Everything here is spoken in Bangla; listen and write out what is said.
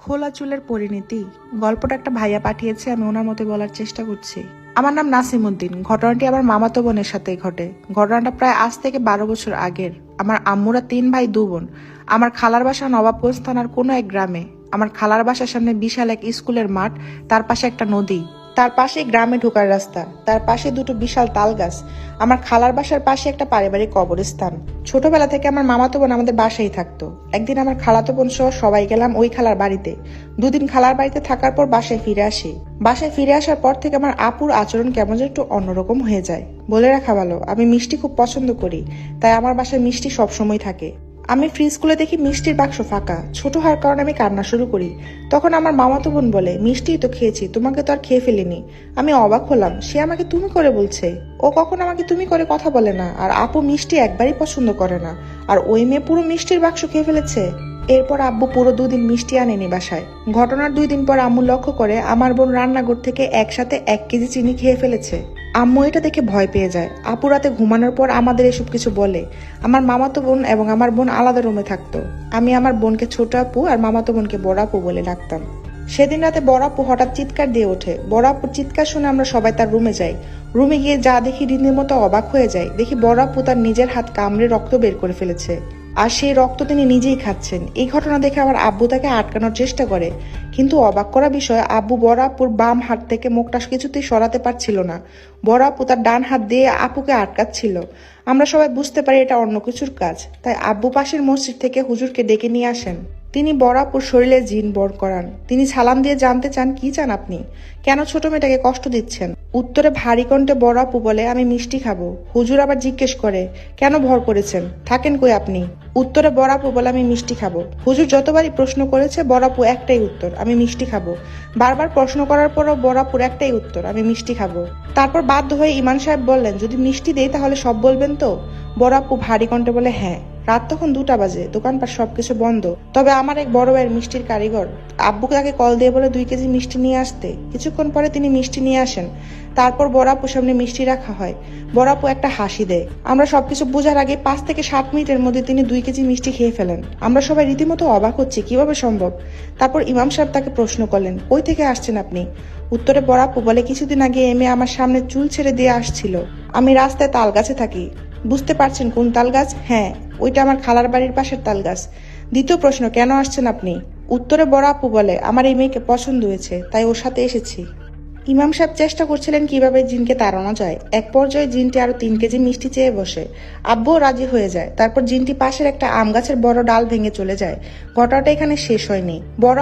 খোলা চুলের পরিণতি গল্পটা একটা ভাইয়া পাঠিয়েছে, আমি ওনার মতো বলার চেষ্টা করছি। আমার নাম নাসিমউদ্দিন। ঘটনাটি আমার মামাতো বোনের সাথেই ঘটে। ঘটনাটা প্রায় আজ থেকে 12 বছর আগের। আমার আম্মুরা 3 ভাই 2 বোন। আমার খালার বাসা নবাবগঞ্জ থানার কোনো এক গ্রামে। আমার খালার বাসার সামনে বিশাল এক স্কুলের মাঠ, তার পাশে একটা নদী, তার পাশে গ্রামে ঢোকার রাস্তা, তার পাশে দুটো বিশাল তাল গাছ। আমার খালার বাসার পাশে একটা পারিবারিক কবরস্থান। ছোটবেলা থেকে আমার মামাতো বোন আমাদের বাসায় থাকতো। একদিন আমার খালাতো বোন সহ সবাই গেলাম ওই খালার বাড়িতে। দুদিন খালার বাড়িতে থাকার পর বাসায় ফিরে আসি। বাসায় ফিরে আসার পর থেকে আমার আপুর আচরণ কেমন যেন একটু অন্যরকম হয়ে যায়। বলে রাখা ভালো, আমি মিষ্টি খুব পছন্দ করি, তাই আমার বাসায় মিষ্টি সবসময় থাকে। আমি ফ্রিজ খুলে দেখি মিষ্টির বাক্স ফাঁকা। ছোট হওয়ার কারণে আমি কান্না শুরু করি। তখন আমার মামাতো বোন বলে, মিষ্টিই তো খেয়েছি, তোমাকে তো আর খেয়ে ফেলিনি। আমি অবাক হলাম, সে আমাকে তুমি করে বলছে। ও কখন আমাকে তুমি করে কথা বলে না। আর আপু মিষ্টি একবারই পছন্দ করে না, আর ওই মেয়ে পুরো মিষ্টির বাক্স খেয়ে ফেলেছে। এরপর আব্বু পুরো 2 দিন মিষ্টি আনেনি বাসায়। ঘটনার 2 দিন পর আম্মু লক্ষ্য করে আমার বোন রান্নাঘর থেকে একসাথে 1 কেজি চিনি খেয়ে ফেলেছে। আম্মু এটা দেখে ভয় পেয়ে যায়। আপু রাতে ঘুমানোর পর আমাদের এসব কিছু বলে। আমার মামাতো বোন এবং আমার বোন আলাদা রুমে থাকতো। আমি আমার বোনকে ছোট আপু আর মামাতো বোনকে বড় আপু বলে ডাকতাম। সেদিন রাতে বড় আপু হঠাৎ চিৎকার দিয়ে ওঠে। বড় আপুর চিৎকার শুনে আমরা সবাই তার রুমে যাই। রুমে গিয়ে যা দেখি দিনের মতো অবাক হয়ে যায়। দেখি বড় আপু তার নিজের হাত কামড়ে রক্ত বের করে ফেলেছে, আর সেই রক্ত তিনি নিজেই খাচ্ছেন। এই ঘটনা দেখে আমার আব্বু তাকে আটকানোর চেষ্টা করে, কিন্তু অবাক করা বিষয়, আব্বু বড় আপুর বাম হাত থেকে মুখটা কিছুতেই সরাতে পারছিল না। বড় আপু তার ডান হাত দিয়ে আপুকে আটকাচ্ছিল। আমরা সবাই বুঝতে পারি এটা অন্য কিছুর কাজ, তাই আব্বু পাশের মসজিদ থেকে হুজুরকে ডেকে নিয়ে আসেন। তিনি বড় আপুর শরীরে জিন বর করান। তিনি সালাম দিয়ে জানতে চান, কি চান আপনি, কেন ছোট মেয়েটাকে কষ্ট দিচ্ছেন। উত্তরে ভারী কণ্ঠে বড় আপু বলে, আমি মিষ্টি খাবো। হুজুর আবার জিজ্ঞেস করে, কেন ভর করেছেন, থাকেন কই আপনি। উত্তরে বড় আপু বলে, আমি মিষ্টি খাবো। হুজুর যতবারই প্রশ্ন করেছে বড় আপু একটাই উত্তর, আমি মিষ্টি খাবো। বারবার প্রশ্ন করার পরও বড় আপুর একটাই উত্তর, আমি মিষ্টি খাবো। তারপর বাধ্য হয়ে ইমাম সাহেব বললেন, যদি মিষ্টি দেই তাহলে সব বলবেন তো। বড় আপু ভারী কণ্ঠে বলে, হ্যাঁ। রাত তখন 2টা বাজে, দোকানপাট সবকিছু বন্ধ। তবে আমার এক বড় ভাইয়ের মিষ্টির কারিগর। আব্বুকে তাকে কল দিয়ে বলে 2 কেজি মিষ্টি নিয়ে আসতে। কিছুক্ষণ পরে তিনি মিষ্টি নিয়ে আসেন। তারপর বড় আপুর সামনে মিষ্টি রাখা হয়। বড় আপু একটা হাসি দেয়। আমরা সবকিছু বোঝার আগে 5 থেকে 7 মিনিটের মধ্যে তিনি 2 কেজি মিষ্টি খেয়ে ফেলেন। আমরা সবাই রীতিমতো অবাক হচ্ছি, কিভাবে সম্ভব। তারপর ইমাম সাহেব তাকে প্রশ্ন করলেন, কই থেকে আসছেন আপনি। উত্তরে বড় আপু বলে, কিছুদিন আগে এমে আমার সামনে চুল ছেড়ে দিয়ে আসছিল। আমি রাস্তায় তাল গাছে থাকি। বুঝতে পারছেন কোন তাল গাছ? হ্যাঁ, ওইটা আমার খালার বাড়ির পাশের তাল গাছ। দ্বিতীয় প্রশ্ন, কেন আসছেন আপনি। উত্তরে বড় আপু বলে, আমার এই মেয়েকে পছন্দ হয়েছে, তাই ওর সাথে এসেছি। ইমাম সাহেব চেষ্টা করছিলেন কিভাবে জিনকে তাড়ানো যায়। এক পর্যায়ে জিনটি আরো 3 কেজি মিষ্টি চেয়ে বসে। আব্বুও রাজি হয়ে যায়। তারপর জিনটি পাশের একটা আম গাছের বড় ডাল ভেঙে চলে যায়। ঘটনাটা এখানে শেষ হয়নি। বড়